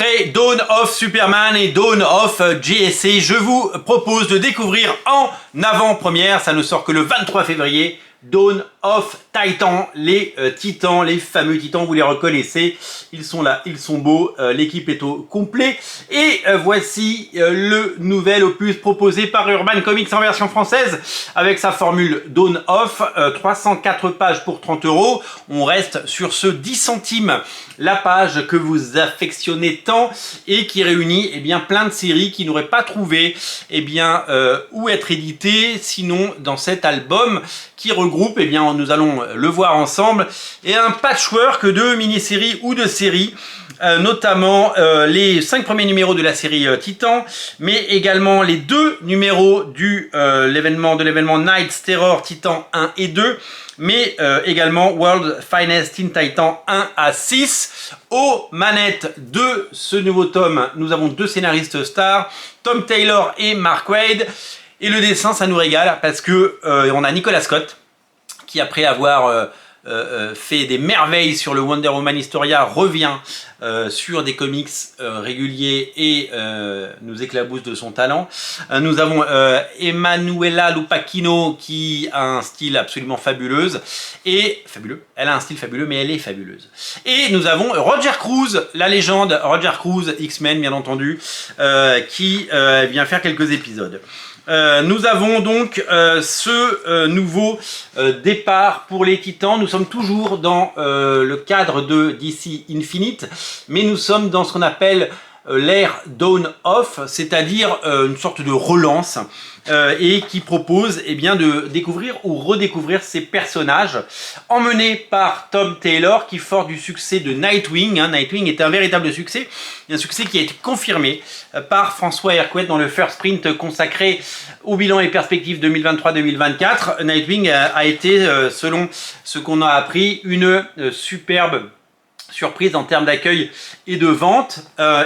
Après Dawn of Superman et Dawn of JSA, je vous propose de découvrir en avant-première, ça ne sort que le 23 février, Dawn of Titan, les titans, les fameux titans, vous les reconnaissez, ils sont là, ils sont beaux, l'équipe est au complet. Et voici le nouvel opus proposé par Urban Comics en version française, avec sa formule Dawn of, 304 pages pour 30 €. On reste sur ce 10 centimes la page que vous affectionnez tant et qui réunit plein de séries qui n'auraient pas trouvé où être éditées, sinon dans cet album qui regroupe, nous allons le voir ensemble, et un patchwork de mini-séries ou de séries, notamment les 5 premiers numéros de la série Titan, mais également les 2 numéros de l'événement Night's Terror Titan 1 et 2, mais également World Finest Teen Titan 1 à 6. Aux manettes de ce nouveau tome, nous avons 2 scénaristes stars, Tom Taylor et Mark Waid, et le dessin, ça nous régale parce que on a Nicolas Scott qui, après avoir fait des merveilles sur le Wonder Woman Historia, revient sur des comics réguliers et nous éclabousse de son talent. Nous avons Emanuela Lupacchino qui a un style absolument fabuleuse et fabuleux. Elle a un style fabuleux, mais elle est fabuleuse. Et nous avons Roger Cruz, la légende Roger Cruz, X-Men bien entendu, qui vient faire quelques épisodes. Nous avons donc ce nouveau départ pour les Titans. Nous sommes toujours dans le cadre de DC Infinite, mais nous sommes dans ce qu'on appelle l'ère Dawn of, c'est-à-dire une sorte de relance, et qui propose de découvrir ou redécouvrir ces personnages, emmenés par Tom Taylor, qui, fort du succès de Nightwing, Nightwing est un véritable succès, un succès qui a été confirmé par François Hercouet dans le first print consacré au bilan et perspectives 2023-2024. Nightwing a été, selon ce qu'on a appris, une superbe surprise en termes d'accueil et de vente,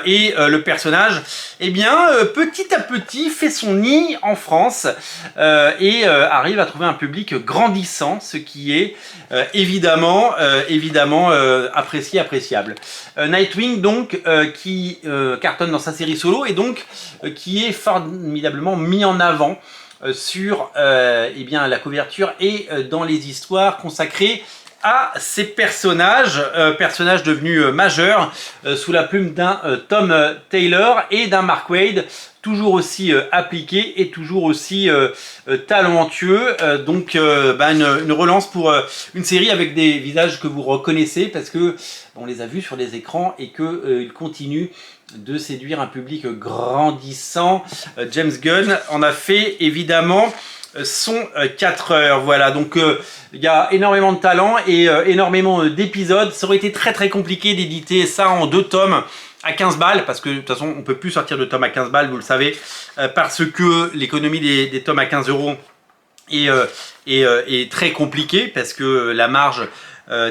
et le personnage petit à petit fait son nid en France et arrive à trouver un public grandissant, ce qui est évidemment appréciable. Nightwing donc qui cartonne dans sa série solo et donc qui est formidablement mis en avant sur la couverture et dans les histoires consacrées à ces personnages, devenus majeurs sous la plume d'un Tom Taylor et d'un Mark Waid, toujours aussi appliqué et toujours aussi talentueux. Donc une relance pour une série avec des visages que vous reconnaissez parce que on les a vus sur les écrans et qu'ils continuent de séduire un public grandissant. James Gunn en a fait évidemment son 4 heures. Voilà, donc il y a énormément de talent et énormément d'épisodes. Ça aurait été très compliqué d'éditer ça en 2 tomes à 15 balles, parce que de toute façon on peut plus sortir de tomes à 15 balles, vous le savez, parce que l'économie des tomes à 15 € est très compliquée, parce que la marge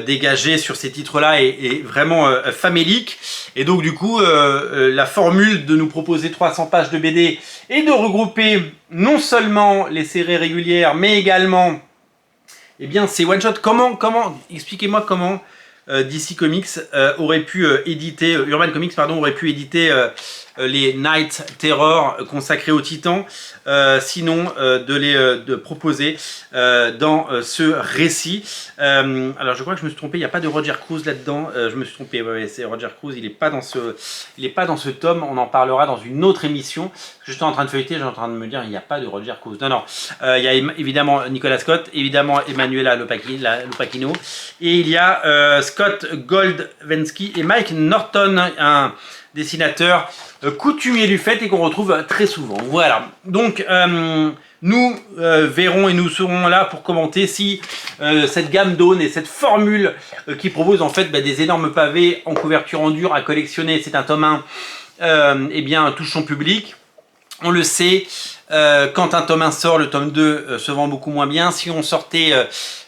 dégagée sur ces titres-là est vraiment famélique. Et donc du coup, la formule de nous proposer 300 pages de BD et de regrouper non seulement les séries régulières, mais également ces one-shots. Expliquez-moi comment DC Comics aurait pu éditer, Urban Comics pardon, aurait pu éditer les Night Terror consacrés aux Titans, sinon de proposer dans ce récit. Alors je crois que je me suis trompé, il n'y a pas de Roger Cruz là-dedans, je me suis trompé, c'est Roger Cruz, il n'est pas dans ce tome, on en parlera dans une autre émission. Je suis en train de feuilleter, j'ai en train de me dire il n'y a pas de Roger Cruz. Non, il y a évidemment Nicolas Scott, évidemment Emanuela Lupacchino, et il y a Scott Goldvensky et Mike Norton, un dessinateur coutumier du fait et qu'on retrouve très souvent. Voilà, donc nous verrons et nous serons là pour commenter si cette gamme Dawn et cette formule qui propose en fait des énormes pavés en couverture en dur à collectionner, c'est un tome 1, touche son public. On le sait, quand un tome 1 sort, le tome 2 se vend beaucoup moins bien. Si on sortait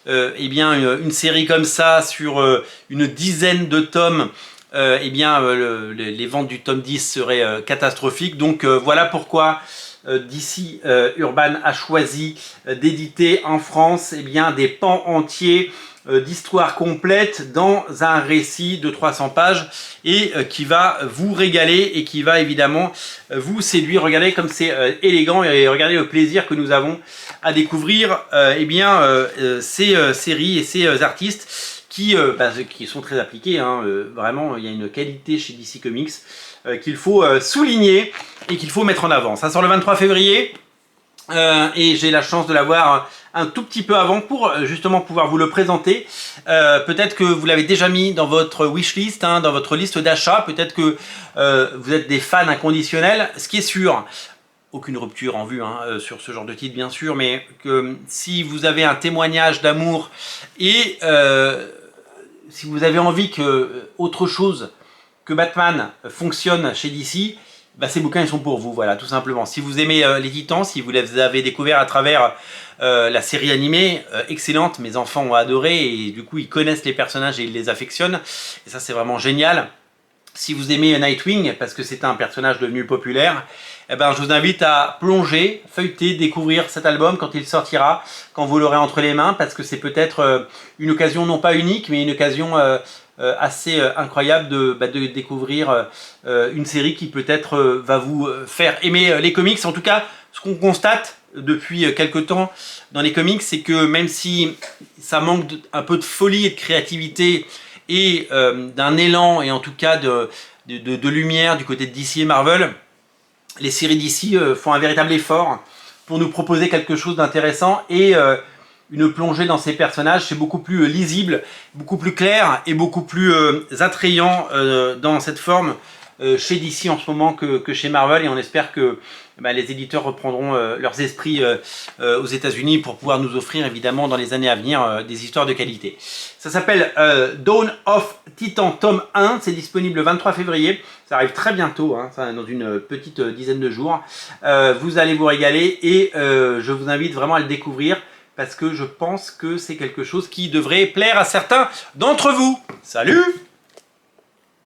une série comme ça sur une dizaine de tomes, les ventes du tome 10 seraient catastrophiques. Donc voilà pourquoi DC Urban a choisi d'éditer en France des pans entiers d'histoire complète dans un récit de 300 pages et qui va vous régaler et qui va évidemment vous séduire. Regardez comme c'est élégant et regardez le plaisir que nous avons à découvrir ces séries et ces artistes qui sont très appliqués. Hein, vraiment, il y a une qualité chez DC Comics qu'il faut souligner et qu'il faut mettre en avant. Ça sort le 23 février. Et j'ai la chance de l'avoir un tout petit peu avant pour justement pouvoir vous le présenter. Peut-être que vous l'avez déjà mis dans votre wishlist, hein, dans votre liste d'achat. Peut-être que vous êtes des fans inconditionnels. Ce qui est sûr, aucune rupture en vue hein, sur ce genre de titre bien sûr, mais que si vous avez un témoignage d'amour et si vous avez envie que autre chose que Batman fonctionne chez DC, bah, ces bouquins ils sont pour vous, voilà, tout simplement. Si vous aimez les Titans, si vous les avez découverts à travers la série animée, excellente, mes enfants ont adoré et du coup ils connaissent les personnages et ils les affectionnent. Et ça c'est vraiment génial. Si vous aimez Nightwing, parce que c'est un personnage devenu populaire, eh ben, je vous invite à plonger, feuilleter, découvrir cet album quand il sortira, quand vous l'aurez entre les mains, parce que c'est peut-être une occasion non pas unique, mais une occasion assez incroyable de découvrir une série qui peut-être va vous faire aimer les comics. En tout cas, ce qu'on constate depuis quelques temps dans les comics, c'est que même si ça manque un peu de folie et de créativité et d'un élan et en tout cas de lumière du côté de DC et Marvel, les séries DC font un véritable effort pour nous proposer quelque chose d'intéressant et une plongée dans ces personnages. C'est beaucoup plus lisible, beaucoup plus clair et beaucoup plus attrayant dans cette forme chez DC en ce moment que chez Marvel, et on espère que les éditeurs reprendront leurs esprits aux États-Unis pour pouvoir nous offrir évidemment dans les années à venir des histoires de qualité. Ça s'appelle Dawn of Titan tome 1, c'est disponible le 23 février, ça arrive très bientôt, hein, ça, dans une petite dizaine de jours. Vous allez vous régaler et je vous invite vraiment à le découvrir parce que je pense que c'est quelque chose qui devrait plaire à certains d'entre vous. Salut!